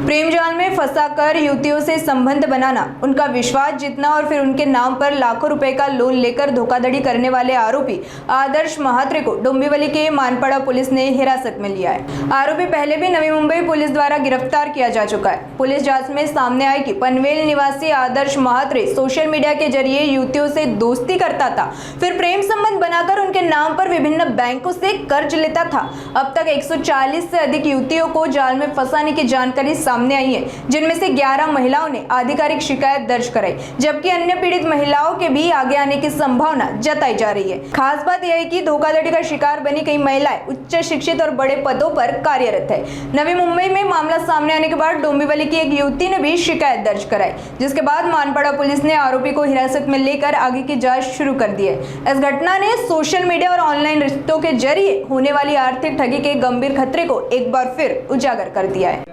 प्रेम जाल में फंसाकर युवतियों से संबंध बनाना, उनका विश्वास जीतना और फिर उनके नाम पर लाखों रुपए का लोन लेकर धोखाधड़ी करने वाले आरोपी आदर्श महात्रे को डोंबिवली के मानपड़ा पुलिस ने हिरासत में लिया है। आरोपी पहले भी नवी मुंबई पुलिस द्वारा गिरफ्तार किया जा चुका है। पुलिस जांच में सामने आया कि पनवेल निवासी आदर्श महात्रे सोशल मीडिया के जरिए युवतियों से दोस्ती करता था, फिर प्रेम संबंध बनाकर उनके नाम पर विभिन्न बैंकों से कर्ज लेता था। अब तक 140 से अधिक युवतियों को जाल में फंसाने की जानकारी सामने आई है, जिनमें से 11 महिलाओं ने आधिकारिक शिकायत दर्ज कराई, जबकि अन्य पीड़ित महिलाओं के भी आगे आने की संभावना जताई जा रही है। खास बात यह है कि धोखाधड़ी का शिकार बनी कई महिलाएं उच्च शिक्षित और बड़े पदों पर कार्यरत है। नवी मुंबई में मामला सामने आने के बाद डोंबिवली की एक युवती ने भी शिकायत दर्ज कराई, जिसके बाद मानपड़ा पुलिस ने आरोपी को हिरासत में लेकर आगे की जांच शुरू कर दी है। इस घटना ने सोशल मीडिया और ऑनलाइन रिश्तों के जरिए होने वाली आर्थिक ठगी के गंभीर खतरे को एक बार फिर उजागर कर दिया है।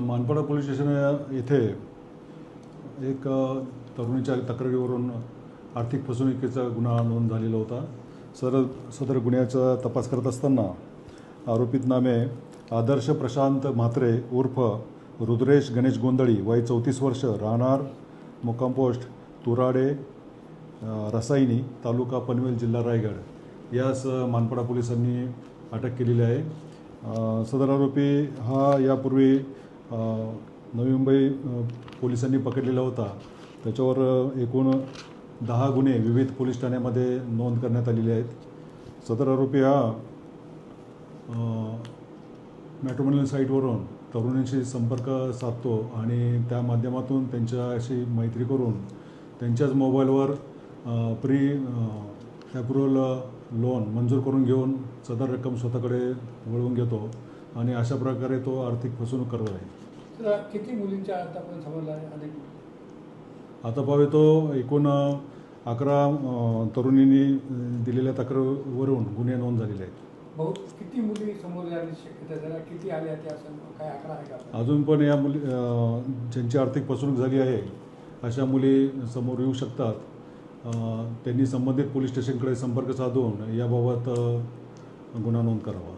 मानपड़ा पोलीस स्टेशन येथे एक तरुणीच्या तक्रारीवरून आर्थिक फसवणुकीचा गुन्हा नोंद झालेला होता। सदर गुन्ह्याचा तपास करत असताना आरोपित नामे आदर्श प्रशांत म्हात्रे उर्फ रुद्रेश गणेश गोंधळी, वय 34 वर्ष, राहणार मुक्काम पोस्ट तुराडे रसायनी, तालुका पनवेल, जिल्हा रायगड, यास मानपड़ा पोलिसांनी अटक केलेली आहे। सदर आरोपी हा यापूर्वी नवी मुंबई पोलिसांनी पकडलेला होता। त्याच्यावर एकूण 10 गुन्हे विविध पोलीस ठाण्यामध्ये नोंद करण्यात आलेले आहेत। सदर आरोपी हा मॅट्रिमोनियल साईटवरून तरुणींशी संपर्क साधतो आणि त्या माध्यमातून त्यांच्याशी मैत्री करून त्यांच्याच मोबाईलवर अप्रूव्हल लोन मंजूर करून घेऊन सदर रक्कम स्वतःकडे वळवून घेतो आणि अशा प्रकारे तो आर्थिक फसवणूक करत आहे। किती मुलींच्या आतापर्यंत समजला आहे? आता पावे तो एकूण 11 तरुणींनी दिलेल्या तक्रारीवरून गुन्हे नोंद झालेले आहेत। बहुत किती मुली समोर येण्याची शक्यता जरा किती आल्या त्या काय आकडा आहे का? अजून पण या मुली ज्यांची आर्थिक फसवणूक झाली आहे अशा मुली समोर येऊ शकतात। त्यांनी संबंधित पोलीस स्टेशनकडे संपर्क साधून याबाबत गुन्हा नोंद करावा।